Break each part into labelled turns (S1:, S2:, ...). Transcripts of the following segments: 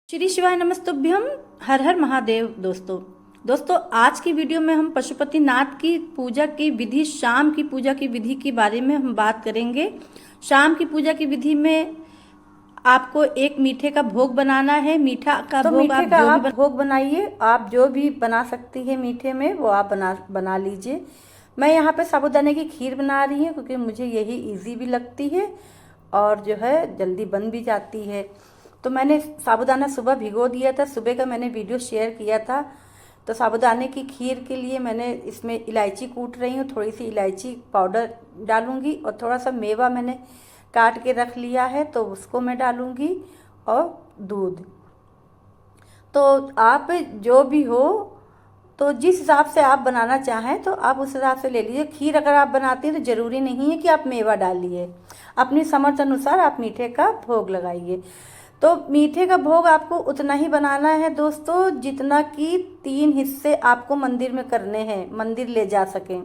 S1: श्री शिवाय नमस्तुभ्यम। हर हर महादेव। दोस्तों आज की वीडियो में हम पशुपतिनाथ की पूजा की विधि, शाम की पूजा की विधि के बारे में हम बात करेंगे। शाम की पूजा की विधि में आपको एक मीठे का भोग बनाना है। मीठा का
S2: तो
S1: भोग
S2: मीठे
S1: आप
S2: का
S1: जो
S2: आप
S1: भी
S2: भोग बनाइए। आप जो भी बना सकती है मीठे में वो आप बना लीजिए। मैं यहाँ पे साबूदाने की खीर बना रही हूँ क्योंकि मुझे यही इजी भी लगती है और जो है जल्दी बन भी जाती है। तो मैंने साबूदाना सुबह भिगो दिया था, सुबह का मैंने वीडियो शेयर किया था। तो साबूदाने की खीर के लिए मैंने इसमें इलायची कूट रही हूँ, थोड़ी सी इलायची पाउडर डालूंगी और थोड़ा सा मेवा मैंने काट के रख लिया है तो उसको मैं डालूंगी और दूध। तो आप जो भी हो तो जिस हिसाब से आप बनाना चाहें तो आप उस हिसाब से ले लीजिए। खीर अगर आप बनाती हैं तो ज़रूरी नहीं है कि आप मेवा डालिए, अपनी समर्थ अनुसार आप मीठे का भोग लगाइए। तो मीठे का भोग आपको उतना ही बनाना है दोस्तों जितना कि 3 हिस्से आपको मंदिर में करने हैं, मंदिर ले जा सकें।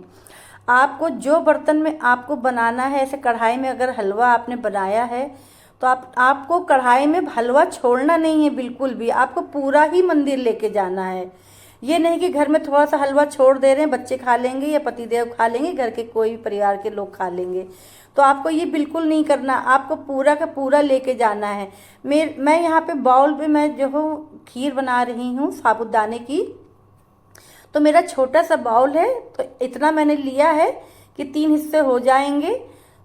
S2: आपको जो बर्तन में आपको बनाना है, ऐसे कढ़ाई में अगर हलवा आपने बनाया है तो आपको कढ़ाई में हलवा छोड़ना नहीं है बिल्कुल भी, आपको पूरा ही मंदिर लेके जाना है। ये नहीं कि घर में थोड़ा सा हलवा छोड़ दे रहे हैं, बच्चे खा लेंगे या पतिदेव खा लेंगे, घर के कोई भी परिवार के लोग खा लेंगे। तो आपको ये बिल्कुल नहीं करना, आपको पूरा का पूरा लेके जाना है। मैं यहाँ पे बाउल पे मैं जो हूँ खीर बना रही हूँ साबूदाने की। तो मेरा छोटा सा बाउल है तो इतना मैंने लिया है कि 3 हिस्से हो जाएंगे।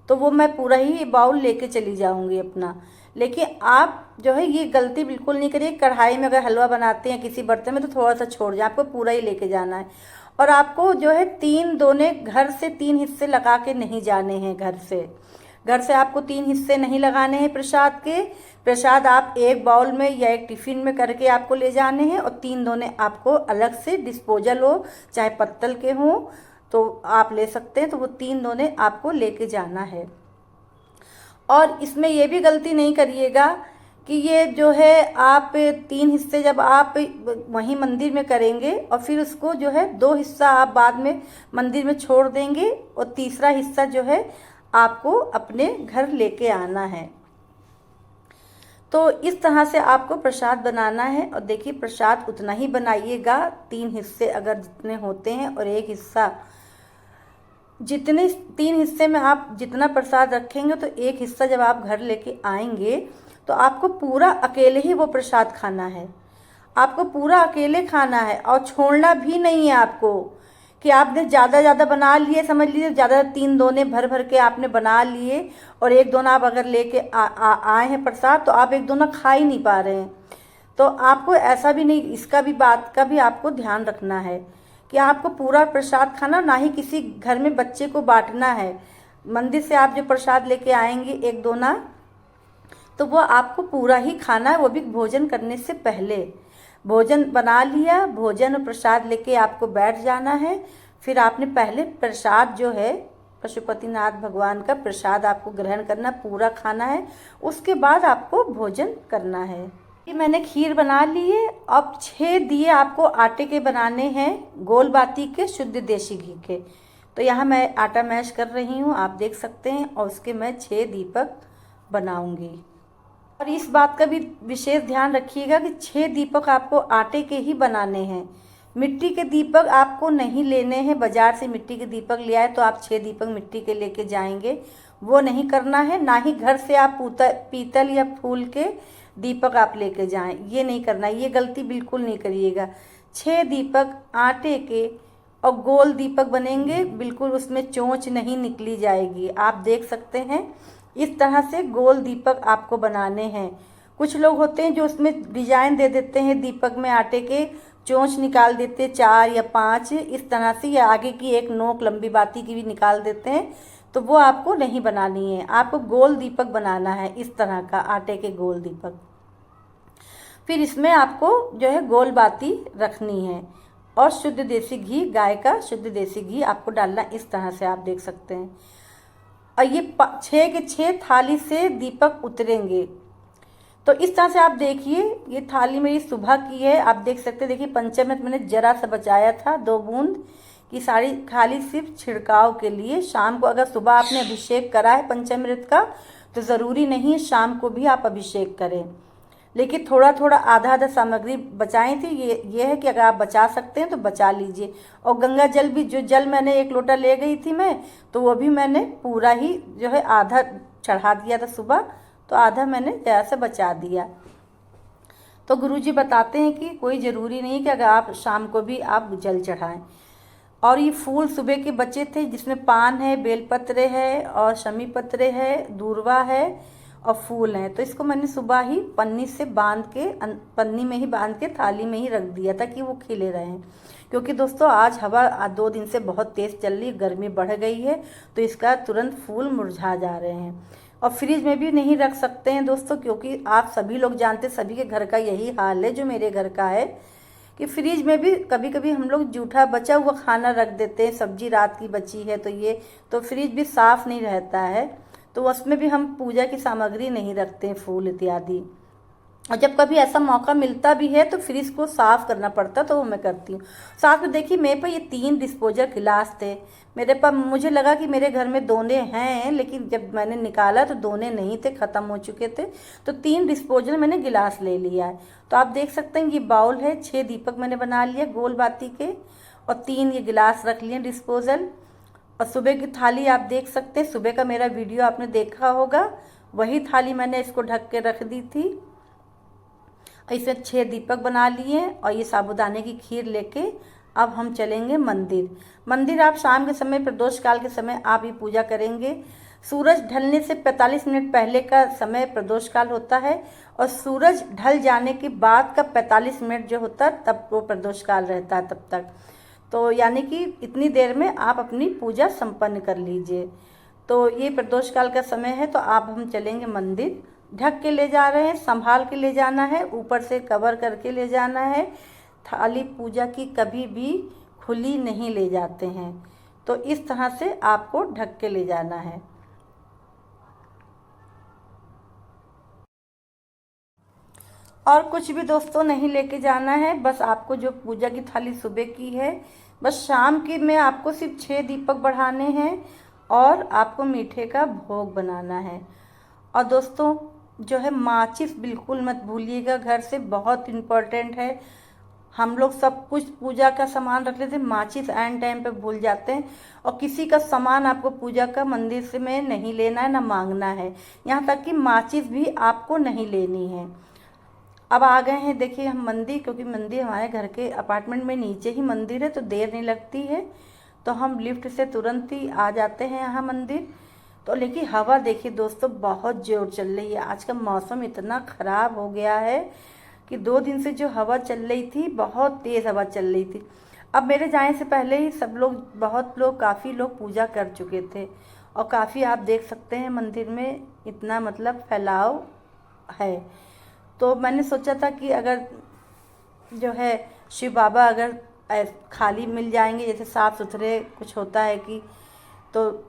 S2: तो वो मैं पूरा ही बाउल लेके चली जाऊंगी अपना। लेकिन आप जो है ये गलती बिल्कुल नहीं करिए, कढ़ाई में अगर हलवा बनाते हैं किसी बर्तन में तो थोड़ा सा छोड़ जाए, आपको पूरा ही लेके जाना है। और आपको जो है 3 दोने घर से 3 हिस्से लगा के नहीं जाने हैं। घर से आपको 3 हिस्से नहीं लगाने हैं प्रसाद के। प्रसाद आप एक बाउल में या एक टिफिन में करके आपको ले जाने हैं और 3 दोने आपको अलग से डिस्पोजल हो, चाहे पत्तल के हों तो आप ले सकते हैं। तो वो 3 दोने आपको लेके जाना है। और इसमें ये भी गलती नहीं करिएगा कि ये जो है आप 3 हिस्से जब आप वहीं मंदिर में करेंगे और फिर उसको जो है 2 हिस्सा आप बाद में मंदिर में छोड़ देंगे और तीसरा हिस्सा जो है आपको अपने घर लेके आना है। तो इस तरह से आपको प्रसाद बनाना है। और देखिए प्रसाद उतना ही बनाइएगा, 3 हिस्से अगर जितने होते हैं और एक हिस्सा, जितने 3 हिस्से में आप जितना प्रसाद रखेंगे तो एक हिस्सा जब आप घर लेके आएंगे तो आपको पूरा अकेले ही वो प्रसाद खाना है। आपको पूरा अकेले खाना है और छोड़ना भी नहीं है आपको कि आपने ज़्यादा बना लिए, समझ लीजिए ज़्यादा 3 दोने भर भर के आपने बना लिए और एक दोना आप अगर लेके आए हैं प्रसाद तो आप एक दोना खा ही नहीं पा रहे हैं। तो आपको ऐसा भी नहीं, इसका भी बात का भी आपको ध्यान रखना है कि आपको पूरा प्रसाद खाना, ना ही किसी घर में बच्चे को बांटना है। मंदिर से आप जो प्रसाद लेके आएंगे एक दोना तो वो आपको पूरा ही खाना है, वो भी भोजन करने से पहले। भोजन बना लिया, भोजन और प्रसाद लेके आपको बैठ जाना है। फिर आपने पहले प्रसाद जो है पशुपतिनाथ भगवान का प्रसाद आपको ग्रहण करना, पूरा खाना है, उसके बाद आपको भोजन करना है। ये मैंने खीर बना ली है। अब 6 दिए आपको आटे के बनाने हैं, गोल बाती के, शुद्ध देसी घी के। तो यहाँ मैं आटा मैश कर रही हूँ, आप देख सकते हैं, और उसके मैं 6 दीपक बनाऊंगी। और इस बात का भी विशेष ध्यान रखिएगा कि 6 दीपक आपको आटे के ही बनाने हैं। मिट्टी के दीपक आपको नहीं लेने हैं। बाजार से मिट्टी के दीपक ले आए तो आप 6 दीपक मिट्टी के लेके जाएंगे, वो नहीं करना है। ना ही घर से आप पीतल या फूल के दीपक आप लेके जाएं, ये नहीं करना, ये गलती बिल्कुल नहीं करिएगा। 6 दीपक आटे के और गोल दीपक बनेंगे, बिल्कुल उसमें चोंच नहीं निकली जाएगी। आप देख सकते हैं इस तरह से गोल दीपक आपको बनाने हैं। कुछ लोग होते हैं जो उसमें डिजाइन दे देते हैं दीपक में, आटे के चोंच निकाल देते हैं 4 या 5 इस तरह से, या आगे की एक नोक लंबी बाती की भी निकाल देते हैं। तो वो आपको नहीं बनानी है, आपको गोल दीपक बनाना है, इस तरह का आटे के गोल दीपक। फिर इसमें आपको जो है गोल बाती रखनी है और शुद्ध देसी घी, गाय का शुद्ध देसी घी आपको डालना, इस तरह से आप देख सकते हैं। और ये 6 के 6 थाली से दीपक उतरेंगे। तो इस तरह से आप देखिए, ये थाली मेरी सुबह की है, आप देख सकते हैं। देखिए पंचामृत मैंने जरा सा बचाया था, 2 बूंद की सारी, खाली सिर्फ छिड़काव के लिए। शाम को अगर सुबह आपने अभिषेक करा है पंचामृत का तो ज़रूरी नहीं है शाम को भी आप अभिषेक करें। लेकिन थोड़ा थोड़ा आधा आधा सामग्री बचाई थी। ये है कि अगर आप बचा सकते हैं तो बचा लीजिए। और गंगा जल भी, जो जल मैंने 1 लोटा ले गई थी मैं, तो वो भी मैंने पूरा ही जो है आधा चढ़ा दिया था सुबह, तो आधा मैंने जरा से बचा दिया। तो गुरुजी बताते हैं कि कोई ज़रूरी नहीं कि अगर आप शाम को भी आप जल चढ़ाएं। और ये फूल सुबह के बचे थे, जिसमें पान है, बेलपत्र है और शमी पत्र है, दूर्वा है और फूल हैं। तो इसको मैंने सुबह ही पन्नी से बांध के, पन्नी में ही बांध के थाली में ही रख दिया था कि वो खिले रहें। क्योंकि दोस्तों आज हवा 2 दिन से बहुत तेज़ चल रही, गर्मी बढ़ गई है, तो इसका तुरंत फूल मुरझा जा रहे हैं। और फ्रिज में भी नहीं रख सकते हैं दोस्तों, क्योंकि आप सभी लोग जानते, सभी के घर का यही हाल है जो मेरे घर का है, कि फ्रिज में भी कभी कभी हम लोग जूठा बचा हुआ खाना रख देते हैं। सब्जी रात की बची है तो ये तो फ्रिज भी साफ़ नहीं रहता है, तो उसमें भी हम पूजा की सामग्री नहीं रखते हैं, फूल इत्यादि। और जब कभी ऐसा मौका मिलता भी है तो फ्रिज को साफ़ करना पड़ता, तो वो मैं करती हूँ। साथ में देखिए मेरे पास ये 3 डिस्पोजल गिलास थे मेरे पास। मुझे लगा कि मेरे घर में दोने हैं, लेकिन जब मैंने निकाला तो दोने नहीं थे, ख़त्म हो चुके थे। तो 3 डिस्पोजल मैंने गिलास ले लिया है। तो आप देख सकते हैं ये बाउल है, 6 दीपक मैंने बना लिया गोल बाती के, और 3 ये गिलास रख लिए डिस्पोजल। और सुबह की थाली आप देख सकते हैं, सुबह का मेरा वीडियो आपने देखा होगा, वही थाली मैंने इसको ढक के रख दी थी। इसमें 6 दीपक बना लिए और ये साबूदाने की खीर लेके अब हम चलेंगे मंदिर। मंदिर आप शाम के समय, प्रदोष काल के समय आप ये पूजा करेंगे। सूरज ढलने से 45 मिनट पहले का समय प्रदोष काल होता है, और सूरज ढल जाने के बाद का 45 मिनट जो होता है तब वो प्रदोष काल रहता है तब तक। तो यानी कि इतनी देर में आप अपनी पूजा संपन्न कर लीजिए। तो ये प्रदोष काल का समय है, तो आप हम चलेंगे मंदिर। ढक के ले जा रहे हैं, संभाल के ले जाना है, ऊपर से कवर करके ले जाना है। थाली पूजा की कभी भी खुली नहीं ले जाते हैं, तो इस तरह से आपको ढक के ले जाना है। और कुछ भी दोस्तों नहीं लेके जाना है, बस आपको जो पूजा की थाली सुबह की है, बस शाम की में आपको सिर्फ 6 दीपक बढ़ाने हैं और आपको मीठे का भोग बनाना है। और दोस्तों जो है माचिस बिल्कुल मत भूलिएगा, घर से बहुत इम्पोर्टेंट है। हम लोग सब कुछ पूजा का सामान रख लेते हैं, माचिस एंड टाइम पे भूल जाते हैं। और किसी का सामान आपको पूजा का मंदिर से में नहीं लेना है, ना मांगना है, यहाँ तक कि माचिस भी आपको नहीं लेनी है। अब आ गए हैं देखिए हम मंदिर, क्योंकि मंदिर हमारे घर के अपार्टमेंट में नीचे ही मंदिर है, तो देर नहीं लगती है, तो हम लिफ्ट से तुरंत ही आ जाते हैं यहाँ मंदिर। तो लेकिन हवा देखिए दोस्तों बहुत जोर चल रही है। आज का मौसम इतना ख़राब हो गया है कि 2 दिन से जो हवा चल रही थी, बहुत तेज़ हवा चल रही थी। अब मेरे जाने से पहले ही सब लोग, बहुत लोग, काफ़ी लोग पूजा कर चुके थे, और काफ़ी आप देख सकते हैं मंदिर में इतना मतलब फैलाव है। तो मैंने सोचा था कि अगर जो है शिव बाबा अगर खाली मिल जाएंगे, जैसे साफ़ सुथरे कुछ होता है कि, तो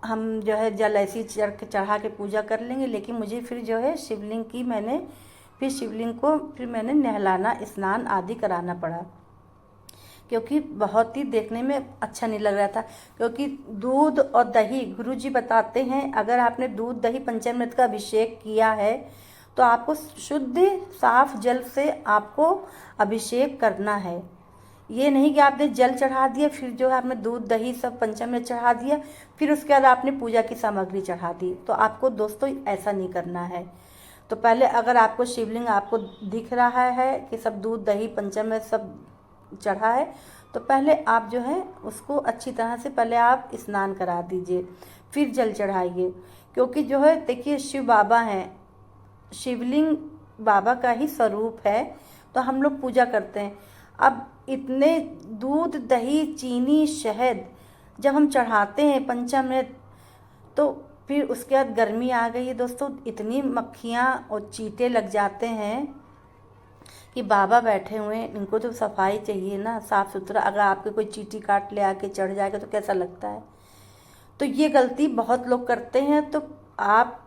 S2: हम जो है जल ऐसी चढ़ा के पूजा कर लेंगे। लेकिन मुझे फिर जो है शिवलिंग की मैंने फिर शिवलिंग को फिर मैंने नहलाना, स्नान आदि कराना पड़ा, क्योंकि बहुत ही देखने में अच्छा नहीं लग रहा था। क्योंकि दूध और दही, गुरुजी बताते हैं अगर आपने दूध दही पंचामृत का अभिषेक किया है तो आपको शुद्ध साफ जल से आपको अभिषेक करना है। ये नहीं कि आपने जल चढ़ा दिया, फिर जो है आपने दूध दही सब पंचामृत चढ़ा दिया, फिर उसके बाद आपने पूजा की सामग्री चढ़ा दी। तो आपको दोस्तों ऐसा नहीं करना है। तो पहले अगर आपको शिवलिंग आपको दिख रहा है कि सब दूध दही पंचामृत सब चढ़ा है, तो पहले आप जो है उसको अच्छी तरह से पहले आप स्नान करा दीजिए, फिर जल चढ़ाइए। क्योंकि जो है देखिए शिव बाबा हैं, शिवलिंग बाबा का ही स्वरूप है, तो हम लोग पूजा करते हैं। अब इतने दूध दही चीनी शहद जब हम चढ़ाते हैं पंचामृत, तो फिर उसके बाद गर्मी आ गई है दोस्तों, इतनी मक्खियाँ और चींटे लग जाते हैं कि बाबा बैठे हुए हैं, इनको तो सफाई चाहिए ना, साफ़ सुथरा। अगर आपके कोई चींटी काट ले आके चढ़ जाएगा तो कैसा लगता है। तो ये गलती बहुत लोग करते हैं, तो आप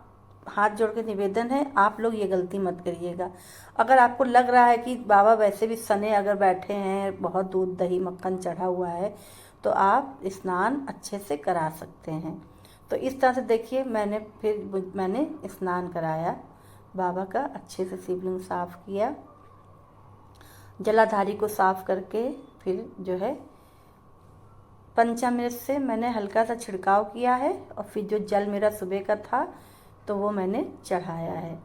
S2: हाथ जोड़ के निवेदन है आप लोग ये गलती मत करिएगा। अगर आपको लग रहा है कि बाबा वैसे भी सने अगर बैठे हैं, बहुत दूध दही मक्खन चढ़ा हुआ है, तो आप स्नान अच्छे से करा सकते हैं। तो इस तरह से देखिए मैंने स्नान कराया बाबा का अच्छे से शिवलिंग साफ किया। जलाधारी को साफ करके फिर जो है पंचामृत से मैंने हल्का सा छिड़काव किया है और फिर जो जल मेरा सुबह का था तो वो मैंने चढ़ाया है।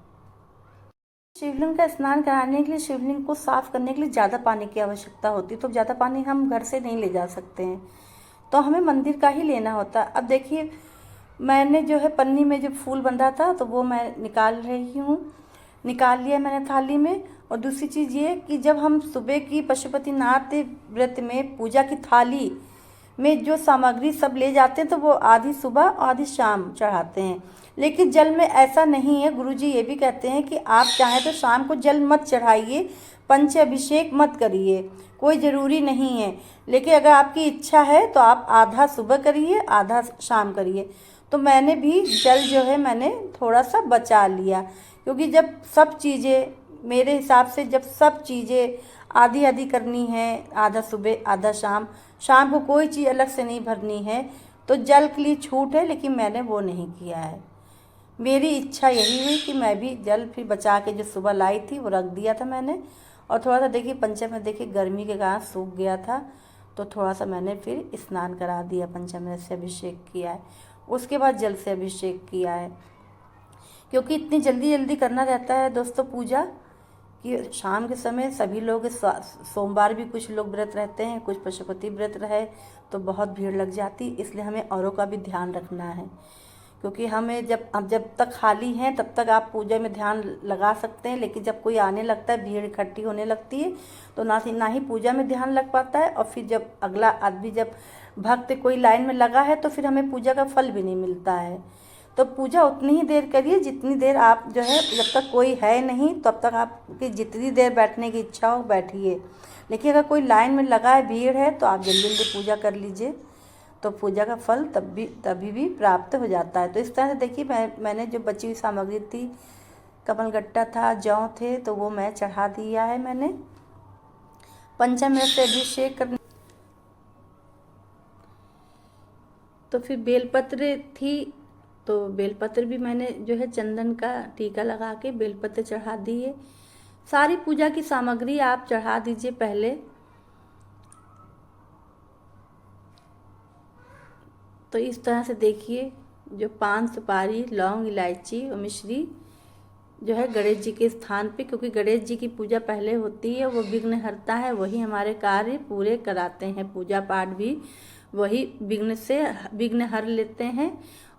S2: शिवलिंग का स्नान कराने के लिए, शिवलिंग को साफ करने के लिए ज़्यादा पानी की आवश्यकता होती है, तो ज़्यादा पानी हम घर से नहीं ले जा सकते हैं, तो हमें मंदिर का ही लेना होता है। अब देखिए मैंने जो है पन्नी में जो फूल बंधा था तो वो मैं निकाल रही हूँ, निकाल लिया मैंने थाली में। और दूसरी चीज़ ये कि जब हम सुबह की पशुपतिनाथ व्रत में पूजा की थाली में जो सामग्री सब ले जाते हैं तो वो आधी सुबह और आधी शाम चढ़ाते हैं, लेकिन जल में ऐसा नहीं है। गुरुजी ये भी कहते हैं कि आप चाहें तो शाम को जल मत चढ़ाइए, पंच अभिषेक मत करिए, कोई ज़रूरी नहीं है, लेकिन अगर आपकी इच्छा है तो आप आधा सुबह करिए आधा शाम करिए। तो मैंने भी जल जो है मैंने थोड़ा सा बचा लिया, क्योंकि जब सब चीज़ें मेरे हिसाब से जब सब चीज़ें आधी आधी करनी है, आधा सुबह आधा शाम, शाम को कोई चीज़ अलग से नहीं भरनी है, तो जल के लिए छूट है, लेकिन मैंने वो नहीं किया है। मेरी इच्छा यही हुई कि मैं भी जल फिर बचा के जो सुबह लाई थी वो रख दिया था मैंने। और थोड़ा सा देखिए पंचामृत देखिए गर्मी के कारण सूख गया था, तो थोड़ा सा मैंने फिर स्नान करा दिया, पंचामृत से अभिषेक किया है, उसके बाद जल से अभिषेक किया है। क्योंकि इतनी जल्दी जल्दी करना रहता है दोस्तों पूजा कि शाम के समय सभी लोग, सोमवार भी कुछ लोग व्रत रहते हैं, कुछ पशुपति व्रत रहे तो बहुत भीड़ लग जाती, इसलिए हमें औरों का भी ध्यान रखना है। क्योंकि हमें जब तक खाली हैं तब तक आप पूजा में ध्यान लगा सकते हैं, लेकिन जब कोई आने लगता है, भीड़ इकट्ठी होने लगती है, तो ना ही पूजा में ध्यान लग पाता है, और फिर जब अगला आदमी, जब भक्त कोई लाइन में लगा है तो फिर हमें पूजा का फल भी नहीं मिलता है। तो पूजा उतनी ही देर करिए जितनी देर आप जो है, जब तक कोई है नहीं तब तक आपकी जितनी देर बैठने की इच्छा हो बैठिए, लेकिन अगर कोई लाइन में लगा है, भीड़ है, तो आप जल्दी जल्दी पूजा कर लीजिए, तो पूजा का फल तभी भी प्राप्त हो जाता है। तो इस तरह से देखिए मैंने जो बची हुई सामग्री थी, कमलगट्टा था, जौ थे, तो वो मैं चढ़ा दिया है मैंने। पंचामृत से अभिषेक करने, तो फिर बेलपत्र थी, तो बेलपत्र भी मैंने जो है चंदन का टीका लगा के बेलपत्र चढ़ा दिए। सारी पूजा की सामग्री आप चढ़ा दीजिए पहले। तो इस तरह से देखिए जो पान, सुपारी, लौंग, इलायची और मिश्री जो है गणेश जी के स्थान पे, क्योंकि गणेश जी की पूजा पहले होती है, वो विघ्नहर्ता है, वही हमारे कार्य पूरे कराते हैं, पूजा पाठ भी वही विघ्न हर लेते हैं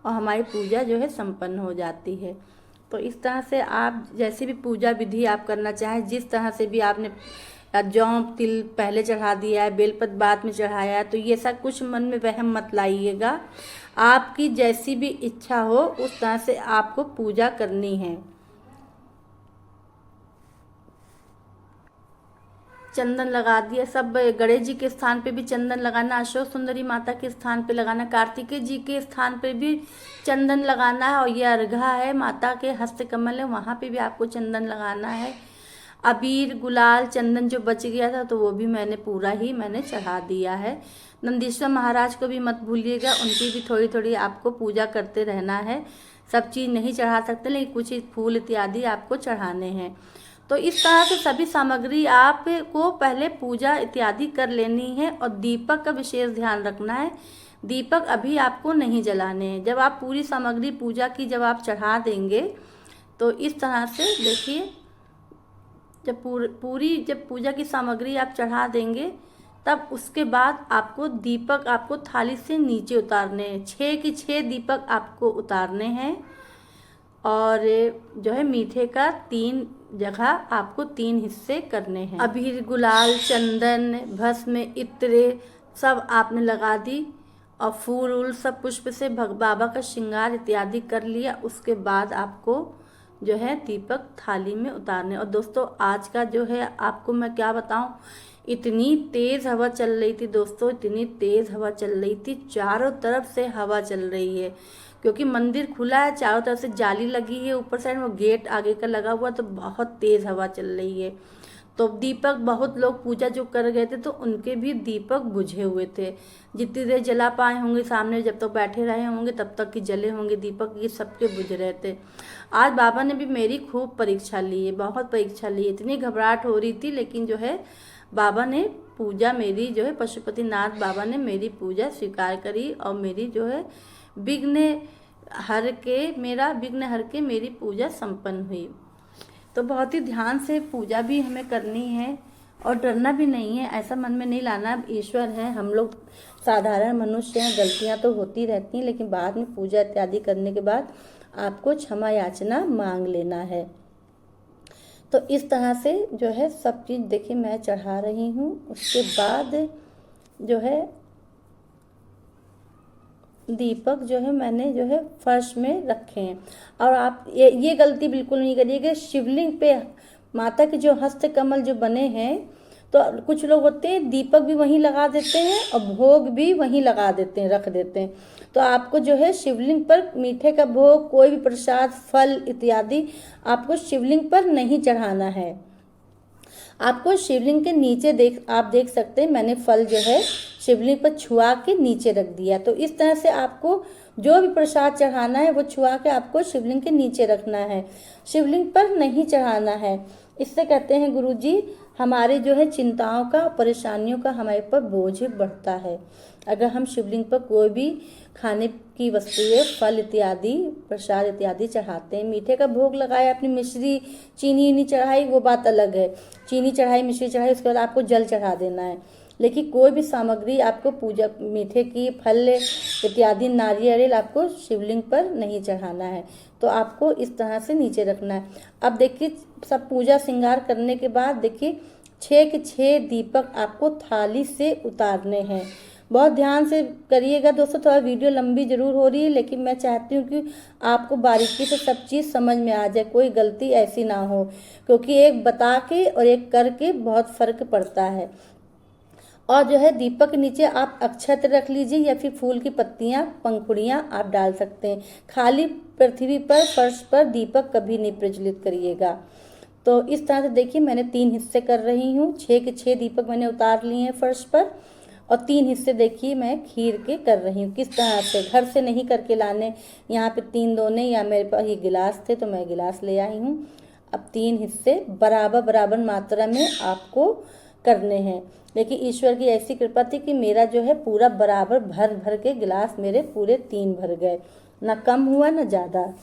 S2: और हमारी पूजा जो है संपन्न हो जाती है। तो इस तरह से आप जैसी भी पूजा विधि आप करना चाहें, जिस तरह से भी आपने जौ तिल पहले चढ़ा दिया है, बेलपत्र बाद में चढ़ाया है, तो ये सब कुछ मन में वहम मत लाइएगा। आपकी जैसी भी इच्छा हो उस तरह से आपको पूजा करनी है। चंदन लगा दिया, सब गणेश जी के स्थान पे भी चंदन लगाना, अशोक सुंदरी माता के स्थान पे लगाना, कार्तिकेय जी के स्थान पे भी चंदन लगाना है, और ये अर्घा है, माता के हस्त कमल है, वहाँ पे भी आपको चंदन लगाना है। अबीर, गुलाल, चंदन जो बच गया था तो वो भी मैंने चढ़ा दिया है। नंदीश्वर महाराज को भी मत भूलिएगा, उनकी भी थोड़ी थोड़ी आपको पूजा करते रहना है। सब चीज़ नहीं चढ़ा सकते, लेकिन कुछ फूल इत्यादि आपको चढ़ाने हैं। तो इस तरह से सभी सामग्री आपको पहले पूजा इत्यादि कर लेनी है, और दीपक का विशेष ध्यान रखना है। दीपक अभी आपको नहीं जलाने हैं। जब आप पूरी सामग्री पूजा की जब आप चढ़ा देंगे तो इस तरह से देखिए, जब जब पूजा की सामग्री आप चढ़ा देंगे तब उसके बाद आपको दीपक आपको थाली से नीचे उतारने हैं। 6 के 6 दीपक आपको उतारने हैं, और जो है मीठे का 3 जगह आपको 3 हिस्से करने हैं। अबीर, गुलाल, चंदन, भस्म, इत्र सब आपने लगा दी, और फूल उल सब पुष्प से बाबा का श्रृंगार इत्यादि कर लिया। उसके बाद आपको जो है दीपक थाली में उतारने। और दोस्तों आज का जो है आपको मैं क्या बताऊं, इतनी तेज़ हवा चल रही थी दोस्तों, इतनी तेज़ हवा चल रही थी, चारों तरफ से हवा चल रही है, क्योंकि मंदिर खुला है, चारों तरफ से जाली लगी है, ऊपर साइड में गेट आगे का लगा हुआ, तो बहुत तेज़ हवा चल रही है।
S1: तो दीपक बहुत लोग पूजा जो कर गए थे तो उनके भी दीपक बुझे हुए थे। जितनी देर जला पाए होंगे सामने, जब तक बैठे रहे होंगे तब तक कि जले होंगे दीपक, ये सबके बुझ रहे थे। आज बाबा ने भी मेरी खूब परीक्षा ली है, बहुत परीक्षा ली है। इतनी घबराहट हो रही थी, लेकिन जो है बाबा ने पूजा मेरी जो है, पशुपतिनाथ बाबा ने मेरी पूजा स्वीकार करी और मेरी जो है मेरा विघ्न हर के मेरी पूजा संपन्न हुई। तो बहुत ही ध्यान से पूजा भी हमें करनी है और डरना भी नहीं है, ऐसा मन में नहीं लाना। अब ईश्वर है, हम लोग साधारण मनुष्य हैं, गलतियां तो होती रहती हैं, लेकिन बाद में पूजा इत्यादि करने के बाद आपको क्षमा याचना मांग लेना है। तो इस तरह से जो है सब चीज़ देखिए मैं चढ़ा रही हूँ। उसके बाद जो है दीपक जो है मैंने जो है फर्श में रखे हैं। और आप ये गलती बिल्कुल नहीं करिएगा। शिवलिंग पे माता के जो हस्त कमल जो बने हैं, तो कुछ लोग होते हैं दीपक भी वहीं लगा देते हैं और भोग भी वहीं लगा देते हैं, रख देते हैं। तो आपको जो है शिवलिंग पर मीठे का भोग, कोई भी प्रसाद, फल इत्यादि आपको शिवलिंग पर नहीं चढ़ाना है। आपको शिवलिंग के नीचे आप देख सकते हैं, मैंने फल जो है शिवलिंग पर छुआ के नीचे रख दिया। तो इस तरह से आपको जो भी प्रसाद चढ़ाना है वो छुआ के आपको शिवलिंग के नीचे रखना है, शिवलिंग पर नहीं चढ़ाना है। इससे कहते हैं गुरुजी हमारे जो है चिंताओं का, परेशानियों का हमारे पर बोझ बढ़ता है। अगर हम शिवलिंग पर कोई भी खाने की वस्तुएं, फल इत्यादि, प्रसाद इत्यादि चढ़ाते हैं, मीठे का भोग लगाया, अपनी मिश्री चीनी नहीं चढ़ाई वो बात अलग है, चीनी चढ़ाई, मिश्री चढ़ाई, उसके बाद आपको जल चढ़ा देना है। लेकिन कोई भी सामग्री आपको पूजा, मीठे की, फल इत्यादि, नारियल आपको शिवलिंग पर नहीं चढ़ाना है। तो आपको इस तरह से नीचे रखना है। अब देखिए सब पूजा श्रृंगार करने के बाद देखिए 6 के 6 दीपक आपको थाली से उतारने हैं। बहुत ध्यान से करिएगा दोस्तों, थोड़ा वीडियो लंबी जरूर हो रही है, लेकिन मैं चाहती हूँ कि आपको बारीकी से सब चीज़ समझ में आ जाए, कोई गलती ऐसी ना हो, क्योंकि एक बता के और एक करके बहुत फर्क पड़ता है। और जो है दीपक के नीचे आप अक्षत रख लीजिए या फिर फूल की पत्तियां, पंखुड़ियां आप डाल सकते हैं। खाली पृथ्वी पर, फर्श पर दीपक कभी नहीं प्रज्वलित करिएगा। तो इस तरह से देखिए मैंने 3 हिस्से कर रही हूँ। 6 के 6 दीपक मैंने उतार लिए हैं फर्श पर, और 3 हिस्से देखिए मैं खीर के कर रही हूँ। किस तरह से, घर से नहीं करके लाने, यहाँ पे 3 दोने या मेरे पास ये गिलास थे तो मैं गिलास ले आई हूँ। अब 3 हिस्से बराबर बराबर मात्रा में आपको करने हैं। लेकिन ईश्वर की ऐसी कृपा थी कि मेरा जो है पूरा बराबर भर भर के गिलास मेरे पूरे 3 भर गए, ना कम हुआ ना ज़्यादा।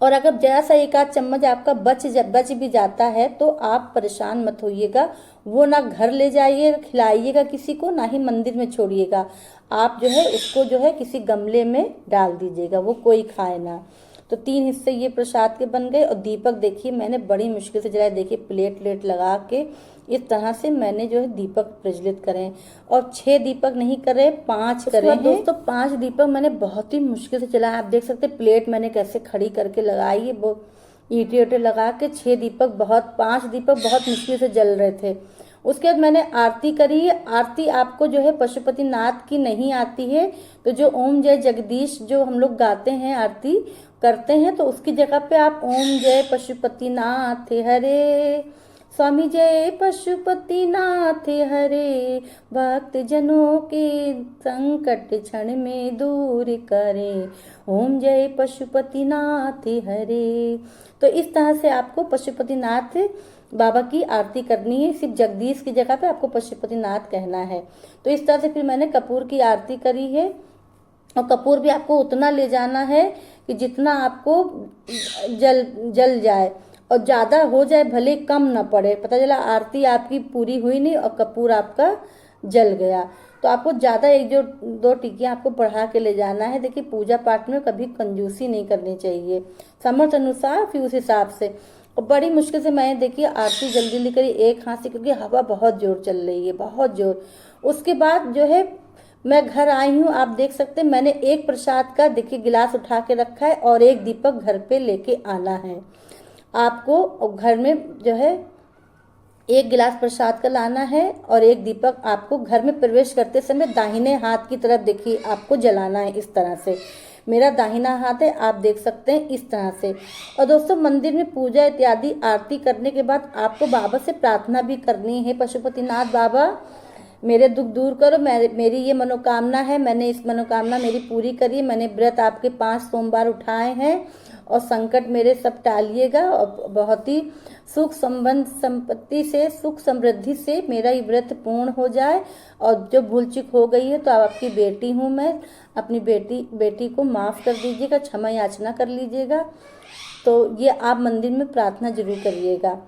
S1: और अगर जरा सा 1 आध चम्मच आपका बच भी जाता है तो आप परेशान मत होइएगा, वो ना घर ले जाइए खिलाइएगा किसी को, ना ही मंदिर में छोड़िएगा। आप जो है उसको जो है किसी गमले में डाल दीजिएगा, वो कोई खाए ना। तो 3 हिस्से ये प्रसाद के बन गए। और दीपक देखिए मैंने बड़ी मुश्किल से जलाए, देखिए प्लेट लगा के इस तरह से मैंने जो है दीपक प्रज्वलित करें। और 6 दीपक नहीं करे, 5 करे हैं दोस्तों। 5 दीपक मैंने बहुत ही मुश्किल से जलाए। आप देख सकते प्लेट मैंने कैसे खड़ी करके लगाई है, वो ईंटे लगा के 5 दीपक बहुत मुश्किल से जल रहे थे। उसके बाद मैंने आरती करी है। आरती आपको जो है पशुपतिनाथ की नहीं आती है तो जो ओम जय जगदीश जो हम लोग गाते हैं, आरती करते हैं, तो उसकी जगह पे आप ओम जय पशुपतिनाथ हरे, स्वामी जय पशुपतिनाथ हरे, भक्त जनों के संकट क्षण में दूर करे, ओम जय पशुपतिनाथ हरे। तो इस तरह से आपको पशुपतिनाथ बाबा की आरती करनी है। सिर्फ जगदीश की जगह पे आपको पशुपतिनाथ कहना है। तो इस तरह से फिर मैंने कपूर की आरती करी है। और कपूर भी आपको उतना ले जाना है कि जितना आपको जल जाए, और ज़्यादा हो जाए भले कम ना पड़े। पता चला आरती आपकी पूरी हुई नहीं और कपूर आपका जल गया, तो आपको ज़्यादा 1-2 टिकियाँ आपको बढ़ा के ले जाना है। देखिए पूजा पाठ में कभी कंजूसी नहीं करनी चाहिए, समर्थ अनुसार फिर उस हिसाब से। और बड़ी मुश्किल से मैंने देखिए आरती जल्दी करी एक हाथ से, क्योंकि हवा बहुत जोर चल रही है, बहुत जोर। उसके बाद जो है मैं घर आई हूँ। आप देख सकते हैं मैंने एक प्रसाद का देखिए गिलास उठा के रखा है और एक दीपक घर पे लेके आना है आपको। घर में जो है एक गिलास प्रसाद का लाना है और एक दीपक आपको घर में प्रवेश करते समय दाहिने हाथ की तरफ देखिए आपको जलाना है। इस तरह से
S2: मेरा दाहिना हाथ है, आप देख सकते हैं इस तरह से। और दोस्तों मंदिर में पूजा इत्यादि आरती करने के बाद आपको बाबा से प्रार्थना भी करनी है, पशुपतिनाथ बाबा मेरे दुख दूर करो, मेरी ये मनोकामना है, मैंने इस मनोकामना मेरी पूरी करी, मैंने व्रत आपके 5 सोमवार उठाए हैं और संकट मेरे सब टालिएगा और बहुत ही सुख संबंध संपत्ति से सुख समृद्धि से मेरा ये व्रत पूर्ण हो जाए। और जो भूल चूक हो गई है तो आपकी बेटी हूँ मैं, अपनी बेटी को माफ़ कर दीजिएगा, क्षमा याचना कर लीजिएगा। तो ये आप मंदिर में प्रार्थना जरूर करिएगा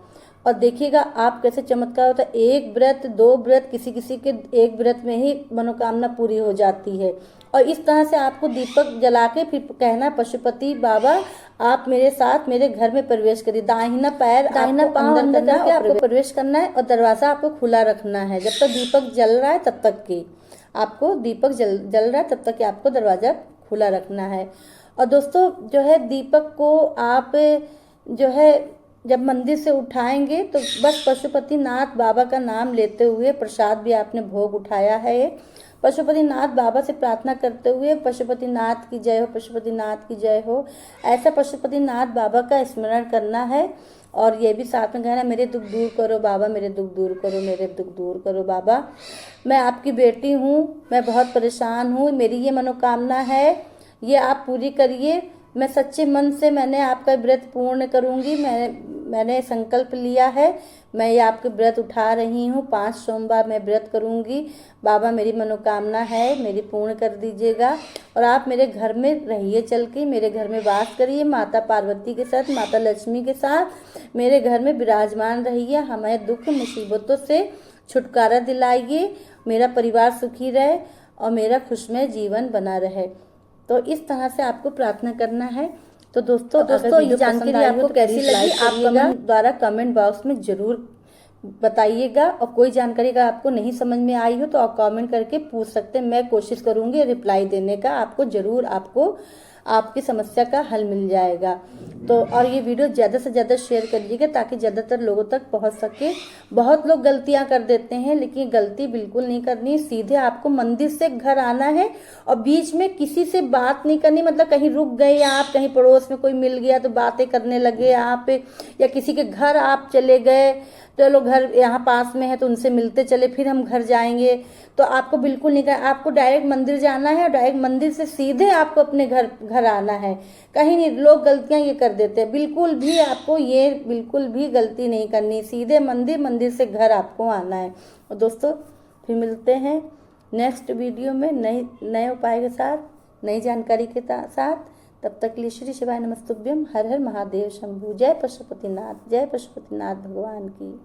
S2: और देखिएगा आप कैसे चमत्कार होता है। 1 व्रत 2 व्रत किसी किसी के 1 व्रत में ही मनोकामना पूरी हो जाती है। और इस तरह से आपको दीपक जला के फिर कहना, पशुपति बाबा आप मेरे साथ मेरे घर में प्रवेश करिए। दाहिना पाँव अंदर करके आपको प्रवेश करना है और दरवाज़ा आपको खुला रखना है जब तक दीपक जल रहा है, तब तक की आपको दीपक जल रहा है तब तक कि आपको दरवाज़ा खुला रखना है। और दोस्तों जो है दीपक को आप जो है जब मंदिर से उठाएंगे तो बस पशुपतिनाथ बाबा का नाम लेते हुए, प्रसाद भी आपने भोग उठाया है, पशुपतिनाथ बाबा से प्रार्थना करते हुए पशुपतिनाथ की जय हो, पशुपतिनाथ की जय हो, ऐसा पशुपतिनाथ बाबा का स्मरण करना है। और ये भी साथ में कहना, मेरे दुख दूर करो बाबा, मेरे दुख दूर करो, मेरे दुख दूर करो बाबा, मैं आपकी बेटी हूँ, मैं बहुत परेशान हूँ, मेरी ये मनोकामना है, ये आप पूरी करिए। मैं सच्चे मन से मैंने आपका व्रत पूर्ण करूंगी, मैंने संकल्प लिया है, मैं ये आपके व्रत उठा रही हूँ, 5 सोमवार मैं व्रत करूंगी बाबा, मेरी मनोकामना है, मेरी पूर्ण कर दीजिएगा। और आप मेरे घर में रहिए, चल के मेरे घर में वास करिए, माता पार्वती के साथ, माता लक्ष्मी के साथ मेरे घर में विराजमान रहिए, हमें दुख मुसीबतों से छुटकारा दिलाइए, मेरा परिवार सुखी रहे और मेरा खुशमय जीवन बना रहे। तो इस तरह से आपको प्रार्थना करना है। तो दोस्तों ये जानकारी आपको कैसी लगी आप कमेंट द्वारा कमेंट बॉक्स में जरूर बताइएगा। और कोई जानकारी अगर आपको नहीं समझ में आई हो तो आप कमेंट करके पूछ सकते हैं, मैं कोशिश करूंगी रिप्लाई देने का, आपको जरूर आपकी समस्या का हल मिल जाएगा। तो और ये वीडियो ज़्यादा से ज़्यादा शेयर करिएगा ताकि ज़्यादातर लोगों तक पहुंच सके। बहुत लोग गलतियां कर देते हैं लेकिन गलती बिल्कुल नहीं करनी, सीधे आपको मंदिर से घर आना है और बीच में किसी से बात नहीं करनी, मतलब कहीं रुक गए आप, कहीं पड़ोस में कोई मिल गया तो बातें करने लगे आप, या किसी के घर आप चले गए, चलो घर यहाँ पास में है तो उनसे मिलते चले फिर हम घर जाएंगे, तो आपको बिल्कुल नहीं करना, आपको डायरेक्ट मंदिर जाना है और डायरेक्ट मंदिर से सीधे आपको अपने घर आना है। कहीं नहीं, लोग गलतियां ये कर देते हैं, बिल्कुल भी आपको ये बिल्कुल भी गलती नहीं करनी, सीधे मंदिर से घर आपको आना है। और दोस्तों फिर मिलते हैं नेक्स्ट वीडियो में नए उपाय के साथ, नई जानकारी के साथ। तब तक के लिए श्री शिवाय नमस्तुभ्यम, हर हर महादेव शंभु, जय पशुपतिनाथ भगवान की।